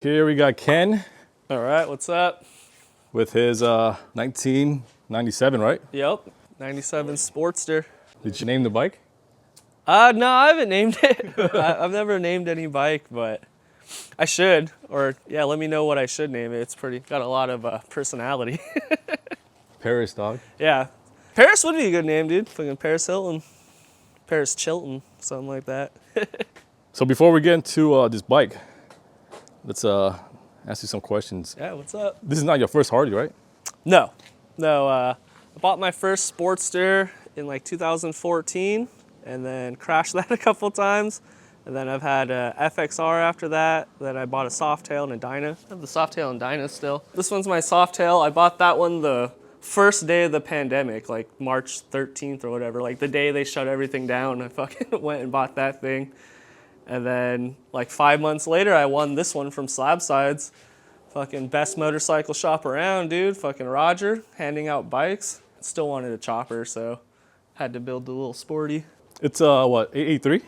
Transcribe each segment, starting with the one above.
Here we got Ken All right, what's up? with his 1997, right? Yep, 97 Sportster. Did you name the bike? No, I haven't named it. I've never named any bike, but I should. Or, yeah, let me know what I should name it. It's got a lot of personality. Paris, dog. Yeah, Paris would be a good name, dude. Fucking Paris Hilton. Paris Chilton, something like that. So before we get into this bike, let's ask you some questions. Yeah, what's up? This is not your first Harley, right? No, I bought my first Sportster in like 2014 and then crashed that a couple times. And then I've had a FXR after that. Then I bought a Softail and a Dyna. I have the Softail and Dyna still. This one's my Softail. I bought that one the first day of the pandemic, like March 13th or whatever. Like the day they shut everything down, I fucking went and bought that thing. And then like 5 months later, I won this one from Slab Sides. Fucking best motorcycle shop around, dude. Fucking Roger, handing out bikes. Still wanted a chopper, so had to build the little sporty. It's what, 883?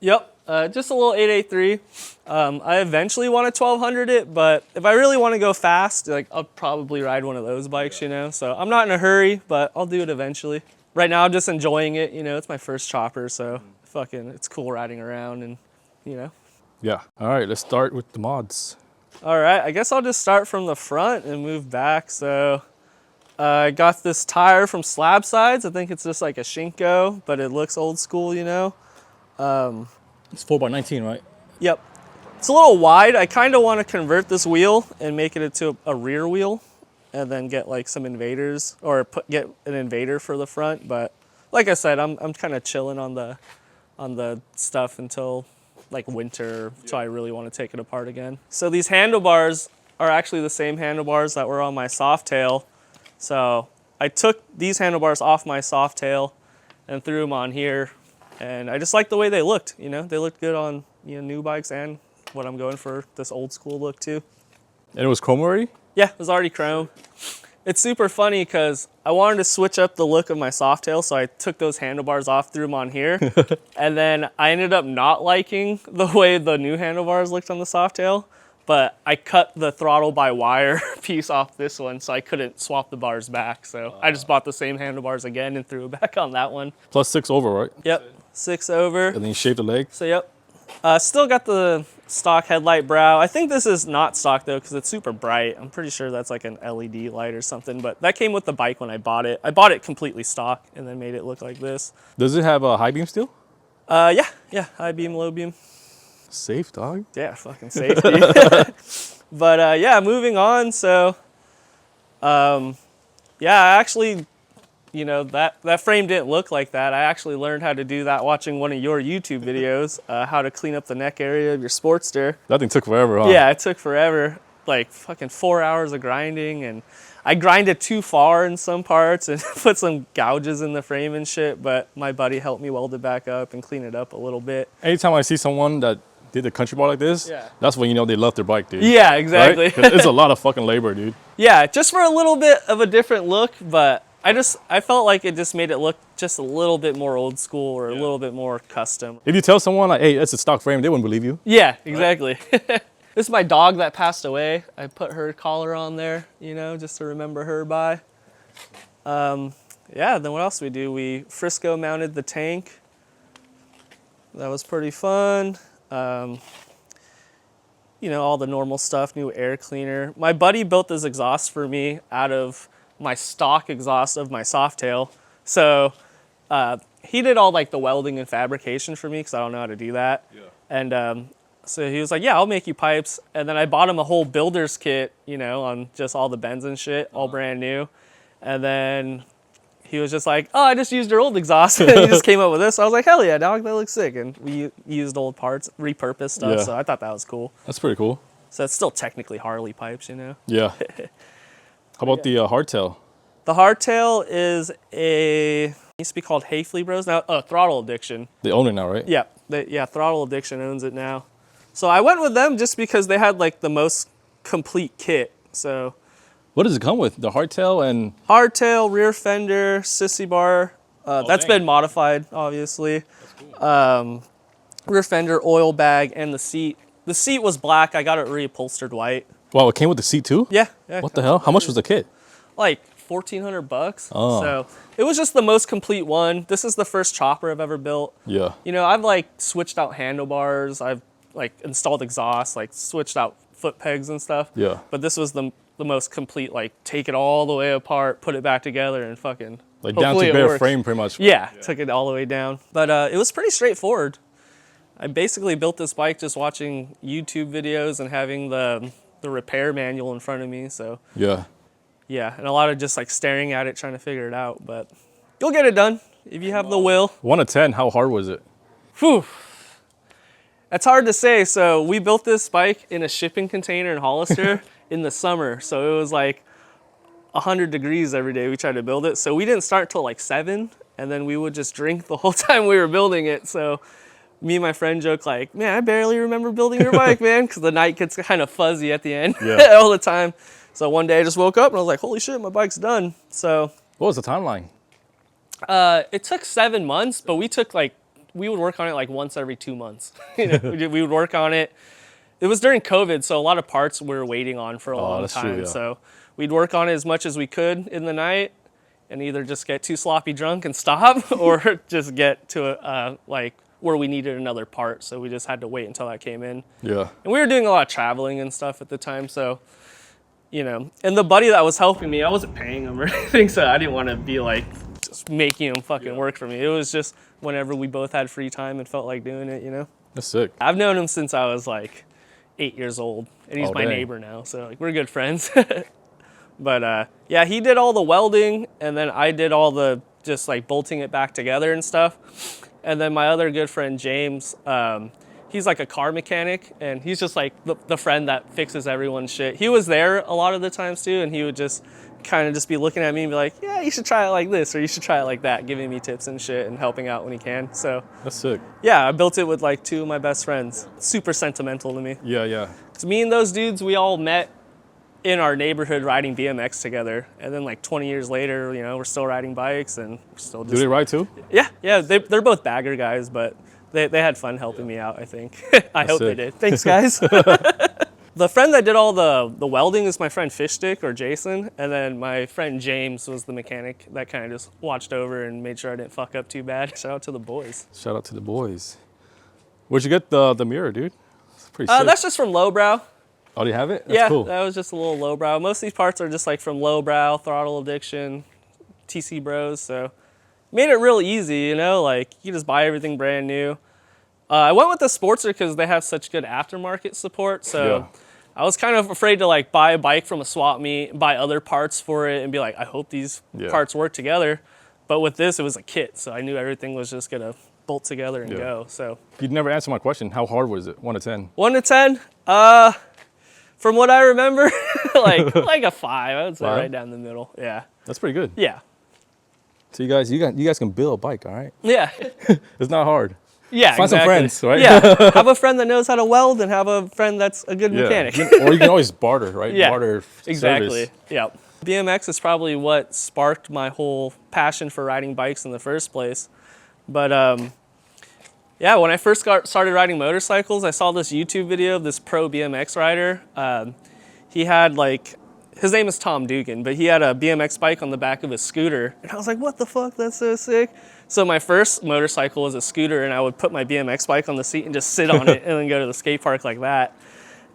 Yep, just a little 883. I eventually want a 1200 it, but if I really want to go fast, like I'll probably ride one of those bikes, you know. So I'm not in a hurry, but I'll do it eventually. Right now, I'm just enjoying it. You know, it's my first chopper, so fucking it's cool riding around and, you know. Yeah. All right, let's start with the mods. All right, I guess I'll just start from the front and move back. So I got this tire from Slab Sides. I think it's just like a Shinko, but it looks old school, you know. It's 4x19, right? Yep. It's a little wide. I kind of want to convert this wheel and make it into a rear wheel and then get like some invaders or get an invader for the front. But like I said, I'm kind of chilling on the stuff until like winter, so I really want to take it apart again. So these handlebars are actually the same handlebars that were on my Softail. So I took these handlebars off my Softail and threw them on here. And I just like the way they looked, you know? They looked good on, you know, new bikes and what I'm going for, this old school look too. And it was chrome already? Yeah, it was already chrome. It's super funny because I wanted to switch up the look of my Softail, so I took those handlebars off, threw them on here. And then I ended up not liking the way the new handlebars looked on the Softail, but I cut the throttle by wire piece off this one, so I couldn't swap the bars back. So I just bought the same handlebars again and threw it back on that one. Plus 6 over, right? Yep, 6 over. And then you shaved the leg? So yep. Still got the stock headlight brow. I think this is not stock though because it's super bright. I'm pretty sure that's like an LED light or something, but that came with the bike when I bought it. I bought it completely stock and then made it look like this. Does it have a high beam still? Yeah, high beam, low beam. Safe, dog. Yeah, fucking safety. But yeah, moving on. So, yeah, I actually, you know, that frame didn't look like that. I actually learned how to do that watching one of your YouTube videos, how to clean up the neck area of your Sportster. That thing took forever, huh? Yeah, it took forever. Like fucking 4 hours of grinding, and I grinded too far in some parts and put some gouges in the frame and shit, but my buddy helped me weld it back up and clean it up a little bit. Anytime I see someone that did a country bar like this, that's when you know they love their bike, dude. Yeah, exactly. Right? 'Cause it's a lot of fucking labor, dude. Yeah, just for a little bit of a different look, but I felt like it just made it look just a little bit more old school or a little bit more custom. If you tell someone like, hey, that's a stock frame, they wouldn't believe you. Yeah, exactly. Right? This is my dog that passed away. I put her collar on there, you know, just to remember her by. Yeah, then what else we do? We Frisco mounted the tank. That was pretty fun. You know, all the normal stuff, new air cleaner. My buddy built this exhaust for me out of my stock exhaust of my Softail. So he did all like the welding and fabrication for me because I don't know how to do that. Yeah. And so he was like, yeah, I'll make you pipes. And then I bought him a whole builder's kit, you know, on just all the bends and shit, all brand new. And then he was just like, oh, I just used your old exhaust. And he just came up with this. I was like, hell yeah, dog, that looks sick. And we used old parts, repurposed stuff. So I thought that was cool. That's pretty cool. So it's still technically Harley pipes, you know? Yeah. How about the Hardtail? The Hardtail is it used to be called Hafley Bros. Now, Throttle Addiction. They own it now, right? Yeah, Throttle Addiction owns it now. So I went with them just because they had like the most complete kit. So what does it come with? The hardtail and hardtail, rear fender, sissy bar. That's been modified, obviously. That's cool. Rear fender, oil bag, and the seat. The seat was black. I got it reupholstered white. Wow, it came with the seat too? Yeah. What the hell? How much was the kit? Like $1,400. Oh. So it was just the most complete one. This is the first chopper I've ever built. Yeah. You know, I've like switched out handlebars. I've like installed exhaust, like switched out foot pegs and stuff. Yeah. But this was the most complete, like take it all the way apart, put it back together, and fucking Like down to bare frame pretty much. Yeah, took it all the way down. But it was pretty straightforward. I basically built this bike just watching YouTube videos and having the repair manual in front of me. So Yeah. yeah, and a lot of just like staring at it, trying to figure it out. But you'll get it done if you have the will. 1 to 10, how hard was it? Whew. That's hard to say. So we built this bike in a shipping container in Hollister in the summer. So it was like 100 degrees every day we tried to build it. So we didn't start till like 7, and then we would just drink the whole time we were building it. So me and my friend joke like, man, I barely remember building your bike, man, because the night gets kind of fuzzy at the end all the time. So one day I just woke up and I was like, holy shit, my bike's done. So What was the timeline? it took 7 months, but we would work on it like once every 2 months. You know, we would work on it. It was during COVID, so a lot of parts we were waiting on for a long time. True, yeah. So we'd work on it as much as we could in the night and either just get too sloppy drunk and stop or just get to like where we needed another part. So we just had to wait until that came in. Yeah. And we were doing a lot of traveling and stuff at the time. So, you know, and the buddy that was helping me, I wasn't paying him or anything. So I didn't want to be like just making him fucking work for me. It was just whenever we both had free time and felt like doing it, you know? That's sick. I've known him since I was like 8 years old, and he's my dang. neighbor now, so like we're good friends. But yeah, he did all the welding, and then I did all the just like bolting it back together and stuff. And then my other good friend James, he's like a car mechanic, and he's just like the friend that fixes everyone's shit. He was there a lot of the times too, and he would just kind of just be looking at me and be like, yeah, you should try it like this, or you should try it like that, giving me tips and shit and helping out when he can. So That's sick. yeah, I built it with like 2 of my best friends. Super sentimental to me. Yeah, yeah. Because me and those dudes, we all met in our neighborhood riding BMX together. And then like 20 years later, you know, we're still riding bikes and we're still just... Do they ride too? Yeah, they're both bagger guys, but they had fun helping me out, I think. I hope they sick. did. Thanks, guys. The friend that did all the welding is my friend Fishstick, or Jason, and then my friend James was the mechanic that kind of just watched over and made sure I didn't fuck up too bad. Shout out to the boys. Shout out to the boys. Where'd you get the mirror, dude? It's pretty sick. That's just from Lowbrow. Oh, do you have it? That's Yeah, cool. that was just a little Lowbrow. Most of these parts are just like from Lowbrow, Throttle Addiction, TC Bros. So made it real easy, you know, like you just buy everything brand new. I went with the Sportster because they have such good aftermarket support. So Yeah. I was kind of afraid to like buy a bike from a swap meet, buy other parts for it, and be like, I hope these parts work together. But with this, it was a kit, so I knew everything was just gonna bolt together and go. So You'd never answer my question. How hard was it? 1 to 10. 1 to 10. From what I remember, like a 5. I would say 5? right down the middle. Yeah. That's pretty good. Yeah. So you guys can build a bike, all right? Yeah. It's not hard. Yeah. Find some friends, right? Yeah. Have a friend that knows how to weld and have a friend that's a good mechanic. Or you can always barter, right? Yeah. Barter Exactly. service. Yeah. BMX is probably what sparked my whole passion for riding bikes in the first place. But yeah, when I first started riding motorcycles, I saw this YouTube video of this pro BMX rider. He had his name is Tom Dugan, but he had a BMX bike on the back of his scooter. And I was like, what the fuck, that's so sick. So my first motorcycle was a scooter, and I would put my BMX bike on the seat and just sit on it and then go to the skate park like that.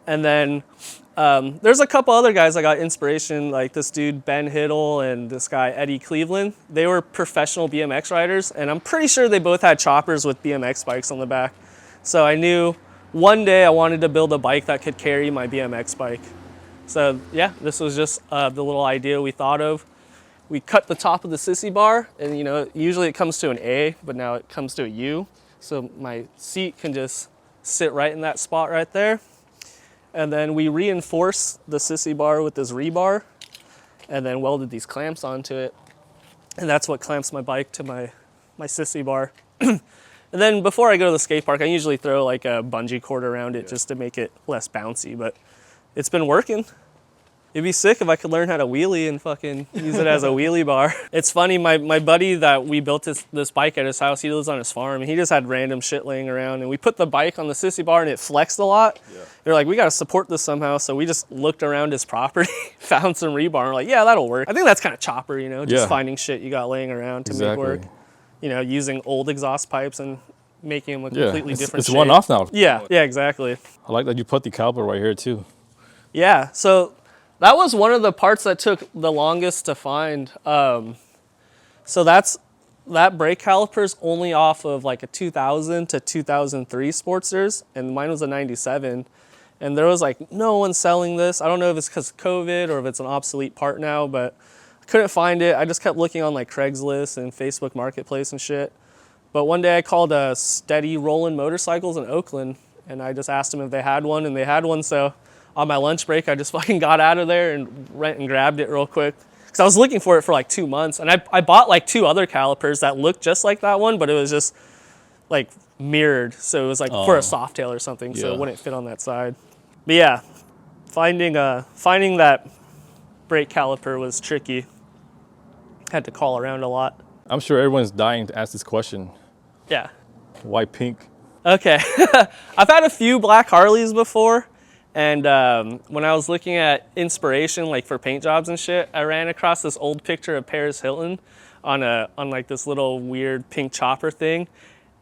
And then there's a couple other guys I got inspiration, like this dude Ben Hiddle and this guy Eddie Cleveland. They were professional BMX riders, and I'm pretty sure they both had choppers with BMX bikes on the back. So I knew one day I wanted to build a bike that could carry my BMX bike. So yeah, this was just the little idea we thought of. We cut the top of the sissy bar, and you know, usually it comes to an A, but now it comes to a U. So my seat can just sit right in that spot right there. And then we reinforced the sissy bar with this rebar and then welded these clamps onto it. And that's what clamps my bike to my sissy bar. And then before I go to the skate park, I usually throw like a bungee cord around it just to make it less bouncy, but it's been working. It'd be sick if I could learn how to wheelie and fucking use it as a wheelie bar. It's funny, my buddy that we built this bike at his house, he lives on his farm, and he just had random shit laying around, and we put the bike on the sissy bar and it flexed a lot. Yeah. They're like, we gotta support this somehow, so we just looked around his property, found some rebar, and we're like, yeah, that'll work. I think that's kind of chopper, you know, just finding shit you got laying around to make work. You know, using old exhaust pipes and making them a completely different it's shape. one off now. Yeah, exactly. I like that you put the caliper right here too. Yeah, so that was one of the parts that took the longest to find. So that brake caliper is only off of like a 2000 to 2003 Sportsters, and mine was a 97. And there was like no one selling this. I don't know if it's because of COVID or if it's an obsolete part now, but I couldn't find it. I just kept looking on like Craigslist and Facebook Marketplace and shit. But one day I called Steady Rollin' Motorcycles in Oakland, and I just asked them if they had one, and they had one. So on my lunch break, I just fucking got out of there and went and grabbed it real quick. Because I was looking for it for like 2 months. And I bought like 2 other calipers that looked just like that one, but it was just like mirrored. So it was like for a Softail or something, so it wouldn't fit on that side. But yeah, finding that brake caliper was tricky. Had to call around a lot. I'm sure everyone's dying to ask this question. Yeah. Why pink? Okay. I've had a few black Harleys before. And when I was looking at inspiration, like for paint jobs and shit, I ran across this old picture of Paris Hilton on like this little weird pink chopper thing.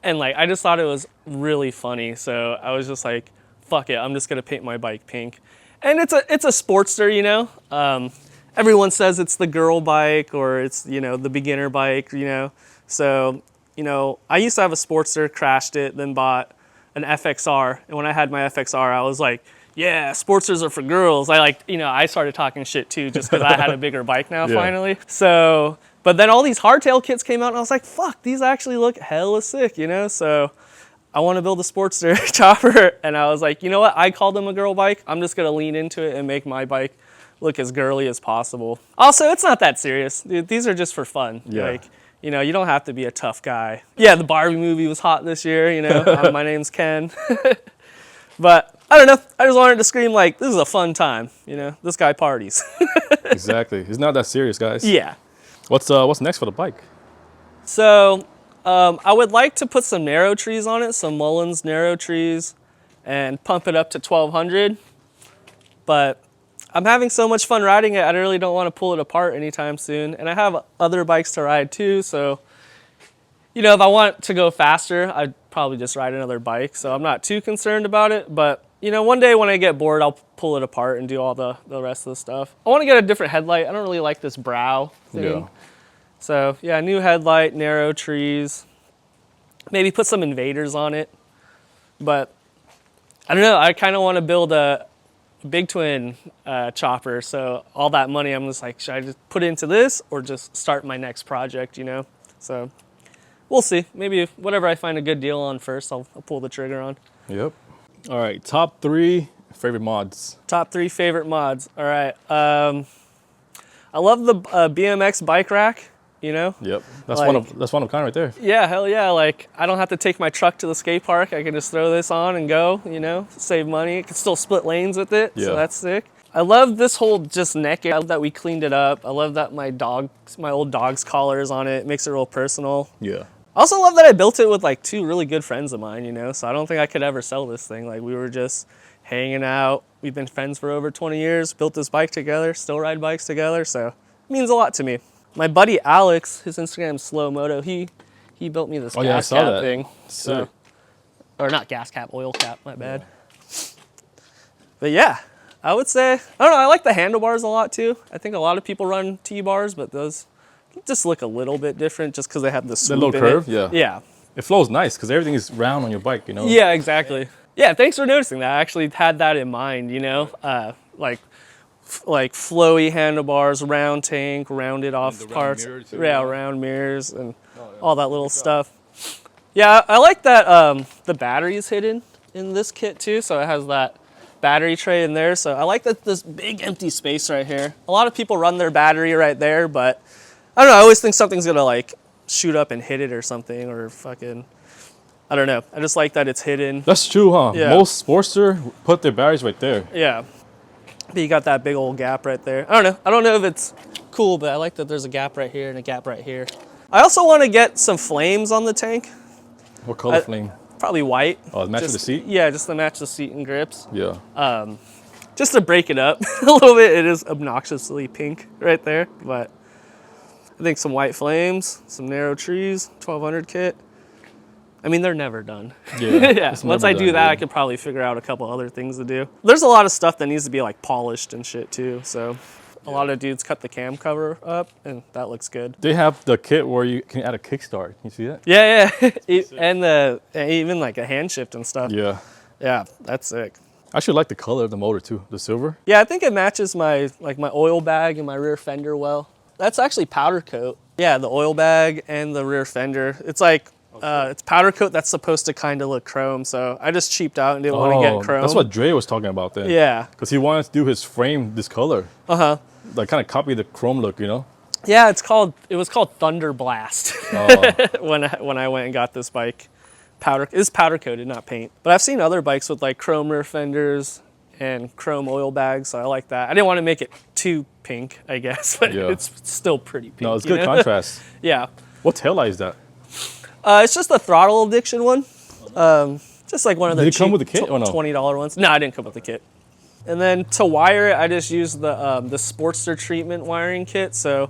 And like, I just thought it was really funny. So I was just like, fuck it, I'm just gonna paint my bike pink. And it's a Sportster, you know? Everyone says it's the girl bike or it's, you know, the beginner bike, you know? So, you know, I used to have a Sportster, crashed it, then bought an FXR. And when I had my FXR, I was like, yeah, Sportsters are for girls. I started talking shit too, just because I had a bigger bike now finally. So, but then all these hardtail kits came out, and I was like, fuck, these actually look hella sick, you know? So I want to build a Sportster chopper, and I was like, you know what? I called them a girl bike. I'm just gonna lean into it and make my bike look as girly as possible. Also, it's not that serious. Dude, these are just for fun. Yeah. Like, you know, you don't have to be a tough guy. Yeah, the Barbie movie was hot this year, you know? My name's Ken. But I don't know. I just wanted to scream like, this is a fun time. You know, this guy parties. Exactly. It's not that serious, guys. Yeah. What's next for the bike? So I would like to put some narrow trees on it, some Mullins narrow trees, and pump it up to 1200. But I'm having so much fun riding it, I really don't want to pull it apart anytime soon. And I have other bikes to ride too, so you know, if I want to go faster, I'd probably just ride another bike. So I'm not too concerned about it. But, you know, one day when I get bored, I'll pull it apart and do all the rest of the stuff. I want to get a different headlight. I don't really like this brow thing. Yeah. So, yeah, new headlight, narrow trees. Maybe put some invaders on it. But, I don't know. I kind of want to build a big twin chopper. So all that money, I'm just like, should I just put it into this or just start my next project, you know? So we'll see. Maybe whatever I find a good deal on first, I'll pull the trigger on. Yep. All right, top 3 favorite mods. Top 3 favorite mods. All right. I love the BMX bike rack, you know? Yep. That's one of kind right there. Yeah, hell yeah. Like, I don't have to take my truck to the skate park. I can just throw this on and go, you know, save money. I can still split lanes with it, so that's sick. I love this whole just neck. I love that we cleaned it up. I love that my old dog's collar is on it. It makes it real personal. Yeah. I also love that I built it with like 2 really good friends of mine, you know, so I don't think I could ever sell this thing. Like, we were just hanging out. We've been friends for over 20 years, built this bike together, still ride bikes together, so it means a lot to me. My buddy Alex, his Instagram's Slow Moto, he built me this gas cap thing. So, or not gas cap, oil cap, my bad. But yeah, I would say, I don't know, I like the handlebars a lot too. I think a lot of people run T-bars, but those just look a little bit different just because they have the swoop little curve, in it. Yeah. It flows nice because everything is round on your bike, you know? Yeah, exactly. Yeah, thanks for noticing that. I actually had that in mind, you know? Like flowy handlebars, round tank, rounded off parts. Round mirrors and all that little stuff. Yeah, I like that the battery is hidden in this kit too, so it has that battery tray in there. So I like that this big empty space right here. A lot of people run their battery right there, but I don't know, I always think something's gonna like shoot up and hit it or something, or fucking, I don't know. I just like that it's hidden. That's true, huh? Yeah. Most Sportster put their batteries right there. Yeah. But you got that big old gap right there. I don't know if it's cool, but I like that there's a gap right here and a gap right here. I also want to get some flames on the tank. What color flame? Probably white. Oh, match the seat? Yeah, just to match the seat and grips. Yeah. Just to break it up a little bit. It is obnoxiously pink right there, but I think some white flames, some narrow trees, 1200 kit. I mean, they're never done. Yeah. Yeah. Once I do that, I could probably figure out a couple other things to do. There's a lot of stuff that needs to be like polished and shit too. So a lot of dudes cut the cam cover up and that looks good. They have the kit where you can add a kickstart. Can you see that? Yeah, yeah. And even like a hand shift and stuff. Yeah. Yeah, that's sick. I actually like the color of the motor too, the silver. Yeah, I think it matches my oil bag and my rear fender well. That's actually powder coat. Yeah, the oil bag and the rear fender. It's like, it's powder coat that's supposed to kind of look chrome, so I just cheaped out and didn't want to get chrome. That's what Dre was talking about then. Yeah. Because he wanted to do his frame this color. Uh-huh. Like kind of copy the chrome look, you know? Yeah, it was called Thunder Blast when I went and got this bike. It's powder coated, not paint. But I've seen other bikes with like chrome rear fenders and chrome oil bags, so I like that. I didn't want to make it too pink, I guess, but it's still pretty pink. No, it's good contrast. Yeah. What taillight is that? It's just the throttle addiction one. Just like one of the Did it come cheap with the kit or no? $20 ones. No, I didn't come with the kit. And then to wire it, I just used the Sportster treatment wiring kit. So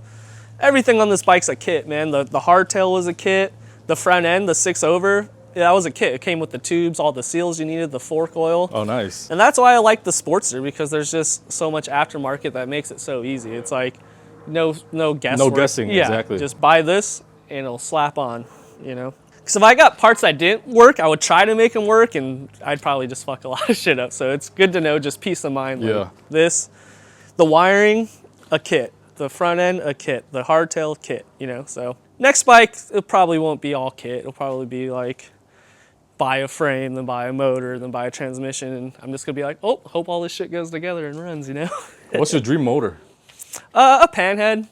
everything on this bike's a kit, man. The hardtail was a kit. The front end, the 6-over, yeah, that was a kit. It came with the tubes, all the seals you needed, the fork oil. Oh, nice. And that's why I like the Sportster, because there's just so much aftermarket that makes it so easy. It's like no guesswork. No guessing, yeah, exactly. Just buy this and it'll slap on, you know. Because if I got parts that didn't work, I would try to make them work, and I'd probably just fuck a lot of shit up. So it's good to know, just peace of mind. Like this, the wiring, a kit. The front end, a kit. The hardtail, kit, you know. So next bike, it probably won't be all kit. It'll probably be like buy a frame, then buy a motor, then buy a transmission. And I'm just going to be like, oh, hope all this shit goes together and runs, you know. What's your dream motor? A panhead.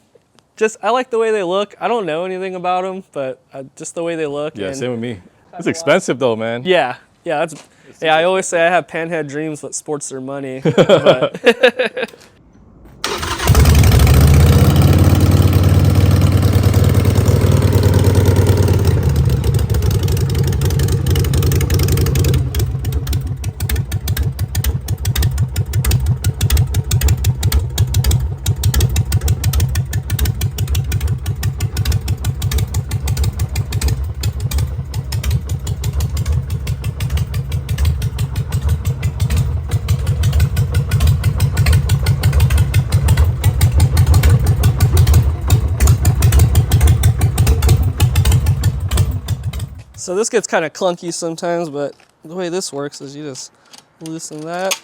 Just, I like the way they look. I don't know anything about them, but just the way they look. Yeah, same with me. It's expensive though, man. Yeah, yeah. I always say I have panhead dreams, but Sportster money. But so this gets kind of clunky sometimes, but the way this works is you just loosen that,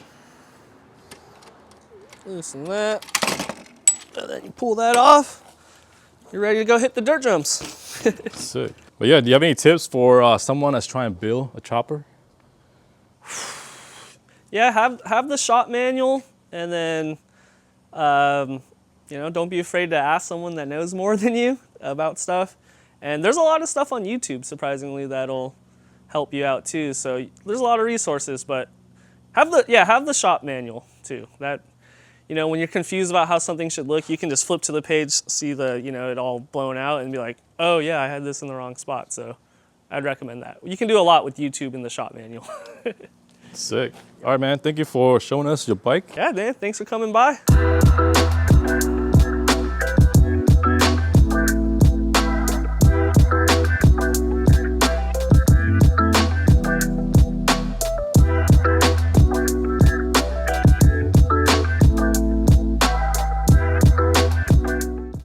and then you pull that off. You're ready to go hit the dirt jumps. Sick. But yeah, do you have any tips for someone that's trying to build a chopper? Yeah, have the shop manual, and then you know, don't be afraid to ask someone that knows more than you about stuff. And there's a lot of stuff on YouTube, surprisingly, that'll help you out too. So there's a lot of resources, but have the shop manual too. That, you know, when you're confused about how something should look, you can just flip to the page, see it all blown out, and be like, oh yeah, I had this in the wrong spot. So I'd recommend that. You can do a lot with YouTube and the shop manual. Sick. All right, man. Thank you for showing us your bike. Yeah, Dan. Thanks for coming by.